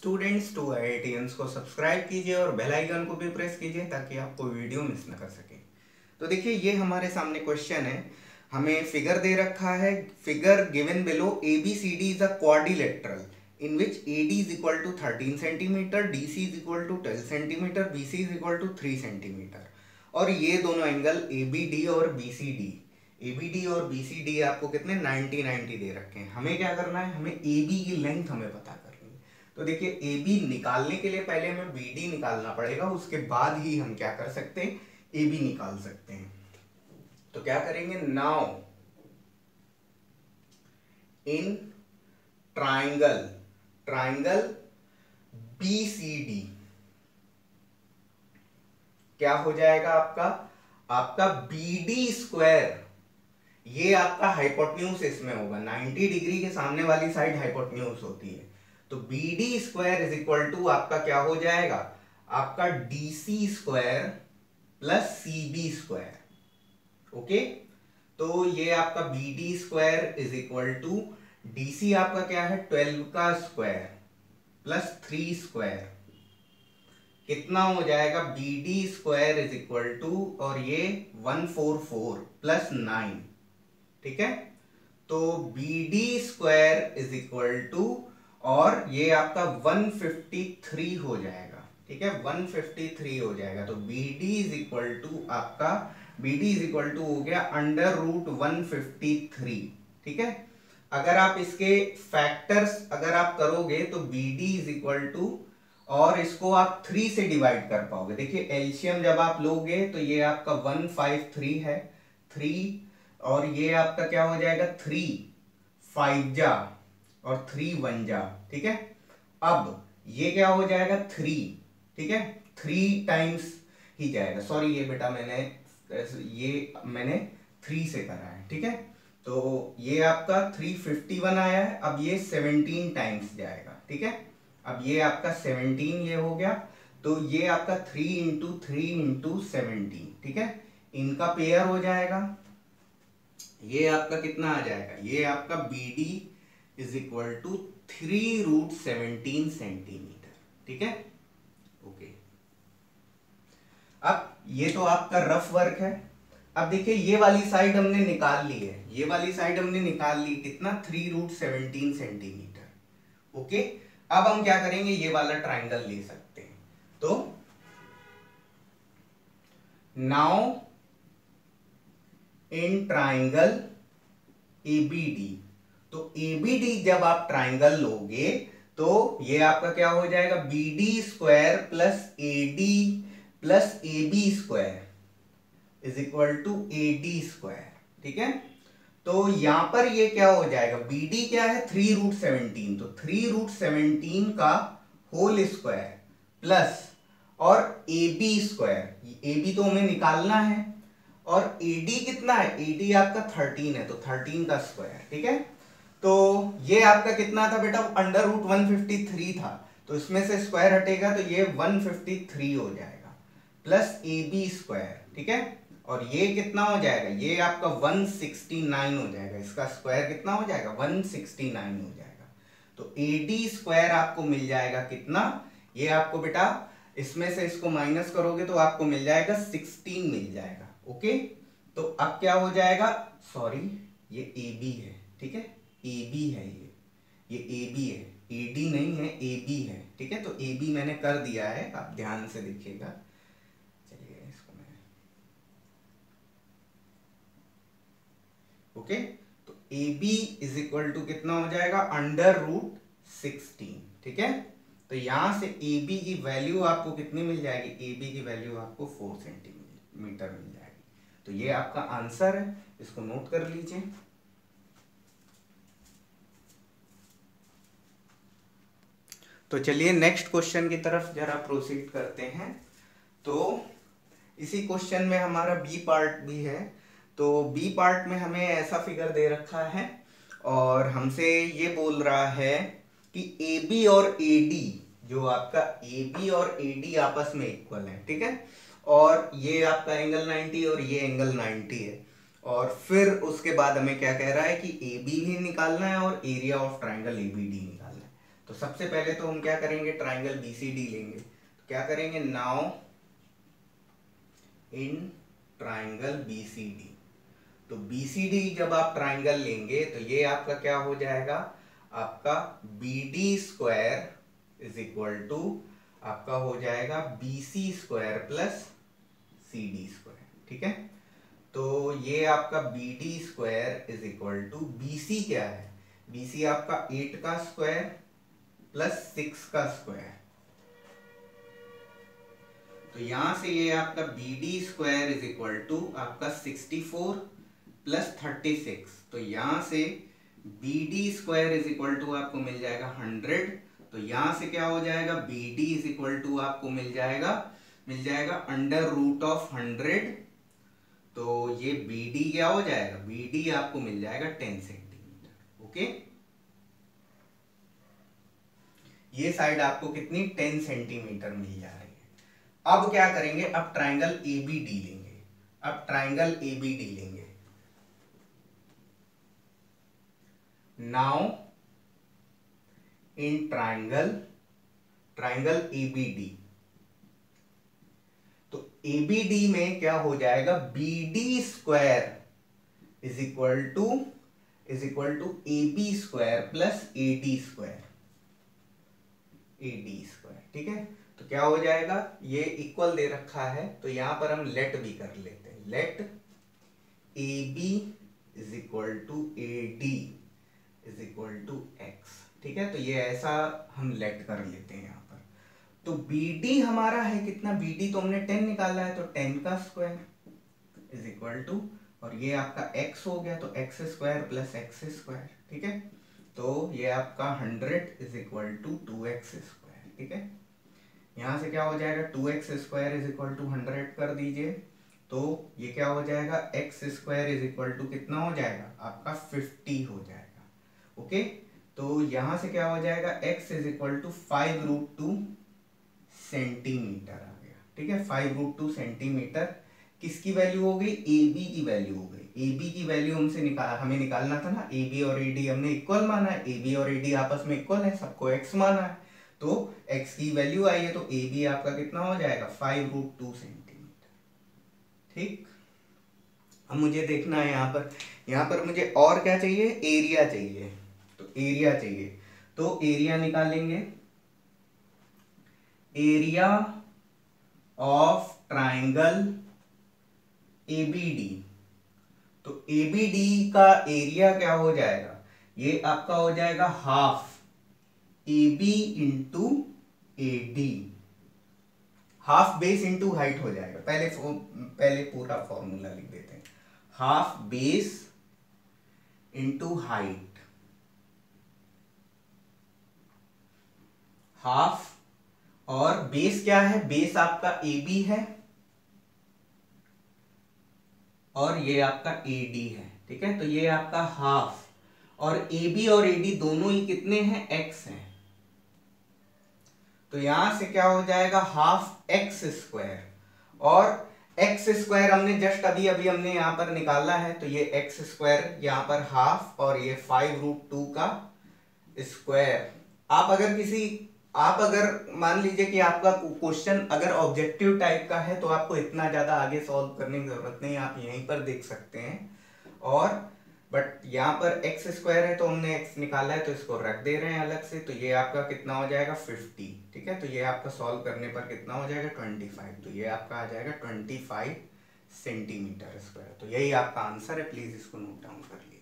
Students to IITians को subscribe कीजिए और बेल आइकन को भी प्रेस कीजिए ताकि आपको वीडियो मिस ना कर सके। तो देखिए ये हमारे सामने क्वेश्चन है, हमें फिगर दे रखा है। Figure given below ABCD is a quadrilateral in which AD is equal to 13 centimetre, DC is equal to 12 centimetre, BC is equal to 3 centimetre. और ये दोनों एंगल ABD और ABD और BCD आपको कितने 90 दे रखे हैं। हमें क्या करना है, हमें AB की लेंथ हमें पता करनी है। तो देखिए AB निकालने के लिए पहले हमें BD निकालना पड़ेगा, उसके बाद ही हम क्या कर सकते हैं, AB निकाल सकते हैं। तो क्या करेंगे, नाउ इन ट्राइंगल BCD क्या हो जाएगा आपका BD स्क्वायर, ये आपका हाइपोटेन्यूज इसमें होगा। 90 डिग्री के सामने वाली साइड हाइपोटेन्यूज होती है। तो BD square is equal to आपका क्या हो जाएगा, आपका DC square plus CB square. Okay, तो ये आपका BD square is equal to DC आपका क्या है 12 का स्क्वायर प्लस 3 स्क्वायर, कितना हो जाएगा BD square is equal to, और ये 144 प्लस 9, ठीक है। तो BD square is equal to, और ये आपका 153 हो जाएगा, ठीक है, 153 हो जाएगा। तो BD इज इक्वल टू आपका BD इज इक्वल टू हो गया अंडर रूट 153, ठीक है। अगर आप इसके फैक्टर्स अगर आप करोगे तो BD इज इक्वल टू, और इसको आप 3 से डिवाइड कर पाओगे। देखिए एलसीएम जब आप लोगे तो ये आपका 153 है, 3, और ये आपका क्या हो जाएगा 3 5 जा और 3 1 जा, ठीक है। अब ये क्या हो जाएगा 3, ठीक है, 3 टाइम्स ही जाएगा। सॉरी ये बेटा मैंने 3 से करा है, ठीक है। तो ये आपका 351 आया है। अब ये 17 टाइम्स जाएगा, ठीक है। अब ये आपका 17 ये हो गया, तो ये आपका 3 इंटू 3 इंटू 17, ठीक है, इनका पेयर हो जाएगा। ये आपका कितना आ जाएगा, ये आपका BD is equal to 3 root 17 centimetre, ठीक है। ओके, अब ये तो आपका रफ वर्क है। अब देखिए ये वाली साइड हमने निकाल ली है, ये वाली साइड हमने निकाल ली, कितना 3 रूट 17 सेंटीमीटर। ओके, अब हम क्या करेंगे, ये वाला ट्राइंगल ले सकते हैं। तो नाउ इन ट्राइंगल ABD, तो ABD जब आप ट्राइंगल लोगे तो ये आपका क्या हो जाएगा, BD square plus AD plus AB square is equal to AD square, ठीक है। तो यहां पर ये क्या हो जाएगा, BD क्या है 3 रूट 17, तो 3 रूट 17 का होल स्क्वायर प्लस और AB स्क्वायर, AB तो हमें निकालना है, और AD कितना है, AD आपका 13 है, तो 13 का स्क्वायर, ठीक है। तो ये आपका कितना था बेटा, अंडर रूट 153 था, तो इसमें से स्क्वायर हटेगा तो ये 153 हो जाएगा प्लस AB स्क्वायर, ठीक है। और ये कितना हो जाएगा, ये आपका 169 हो जाएगा, इसका स्क्वायर कितना हो जाएगा 169 हो जाएगा। तो AD स्क्वायर आपको मिल जाएगा कितना, ये आपको बेटा इसमें से इसको माइनस करोगे तो आपको मिल जाएगा 16 मिल जाएगा। ओके, तो अब क्या हो जाएगा, सॉरी ये AB है, ठीक है, AB है, ये AB है, AD नहीं है, AB है, ठीक है। तो AB मैंने कर दिया है, आप ध्यान से देखिएगा। ओके, तो AB इज इक्वल टू कितना हो जाएगा अंडर रूट 16, ठीक है। तो यहां से AB की वैल्यू आपको कितनी मिल जाएगी, AB की वैल्यू आपको 4 सेंटीमीटर मिल जाएगी। तो ये आपका आंसर है, इसको नोट कर लीजिए। तो चलिए नेक्स्ट क्वेश्चन की तरफ जरा प्रोसीड करते हैं। तो इसी क्वेश्चन में हमारा बी पार्ट भी है। तो बी पार्ट में हमें ऐसा फिगर दे रखा है और हमसे ये बोल रहा है कि AB और AD, जो आपका AB और AD आपस में इक्वल है, ठीक है, और ये आपका एंगल 90 और ये एंगल 90 है। और फिर उसके बाद हमें क्या कह रहा है कि AB भी निकालना है और एरिया ऑफ ट्राइंगल ABD निकालना है। तो सबसे पहले तो हम क्या करेंगे, ट्राइंगल बीसीडी लेंगे। तो क्या करेंगे, नाउ इन ट्राइंगल बीसीडी। तो बीसीडी जब आप ट्राइंगल लेंगे तो ये आपका क्या हो जाएगा, आपका B D square is equal to आपका हो जाएगा BC square plus C D square. ठीक है, तो ये आपका B D square is equal to BC क्या है, बीसी आपका 8 का स्क्वायर प्लस 6 का स्क्वायर। तो यहां से ये आपका B D square is equal to आपका 64 प्लस 36। तो यहां से B D square is equal to आपको मिल जाएगा 100। तो यहां से क्या हो जाएगा, B D is equal to आपको मिल जाएगा अंडर रूट ऑफ 100। तो ये बी डी क्या हो जाएगा, बी डी आपको मिल जाएगा 10 सेंटीमीटर। ओके, ये साइड आपको कितनी 10 सेंटीमीटर मिल जा रही है। अब क्या करेंगे, अब ट्राइंगल एबीडी लेंगे। अब ट्राइंगल एबीडी लेंगे। नाउ इन ट्राइंगल एबीडी, तो एबीडी में क्या हो जाएगा, B D square is equal to A B square plus A D square. ठीक है, तो क्या हो जाएगा, ये इक्वल दे रखा है तो यहां पर हम लेट भी कर लेते हैं। Let A B is equal to A D is equal to X. ठीक है, तो ये ऐसा हम लेट कर लेते हैं यहां पर। तो बी डी हमारा है कितना, बी डी तो हमने 10 निकाला है, तो 10 का स्क्वायर इज इक्वल टू, और ये आपका x हो गया तो x square plus x square. ठीक है, तो ये आपका 100 is equal to 2x square. ठीक है, यहां से क्या हो जाएगा, 2x square is equal to 100 कर दीजिए, तो ये क्या हो जाएगा, x square is equal to कितना हो जाएगा आपका 50 हो जाएगा। ओके, तो यहां से क्या हो जाएगा, x is equal to 5√2 centimetre आ गया। ठीक है, 5√2 सेंटीमीटर किसकी वैल्यू हो गई, ए बी की वैल्यू हो गई। ए बी की वैल्यू हमें निकालना था ना, ए बी और ए डी हमने इक्वल माना है, ए बी और ए डी आपस में इक्वल है, सबको x माना है, तो x की वैल्यू आई है, तो ए बी आपका कितना हो जाएगा 5√2 सेंटीमीटर। ठीक, अब मुझे देखना है यहाँ पर मुझे और क्या चाहिए, एरिया चाहिए। तो एरिया चाहिए, तो एरिया निकालेंगे, एरिया ऑफ ट्राइंगल एबीडी। तो एबीडी का एरिया क्या हो जाएगा, ये आपका हो जाएगा half AB into AD, half base into height हो जाएगा। पहले पूरा फॉर्मूला लिख देते हैं, half base into height, half, और बेस क्या है, बेस आपका AB है और ये आपका AD है। ठीक है, तो ये आपका हाफ, और AB और AD दोनों ही कितने हैं, x हैं, तो यहां से क्या हो जाएगा, हाफ एक्स स्क्वायर, और एक्स स्क्वायर हमने जस्ट अभी हमने यहां पर निकाला है, तो ये एक्स स्क्वायर यहां पर हाफ, और ये 5√2 का स्क्वायर। आप अगर मान लीजिए कि आपका क्वेश्चन अगर ऑब्जेक्टिव टाइप का है तो आपको इतना ज्यादा आगे सॉल्व करने की जरूरत नहीं, आप यहीं पर देख सकते हैं। और बट यहाँ पर एक्स स्क्वायर है तो हमने एक्स निकाला है तो इसको रख दे रहे हैं अलग से, तो ये आपका कितना हो जाएगा 50। ठीक है, तो ये आपका सॉल्व करने पर कितना हो जाएगा 25, तो ये आपका आ जाएगा 25 सेंटीमीटर स्क्वायर। तो यही आपका आंसर है, प्लीज इसको नोट डाउन कर लीजिए।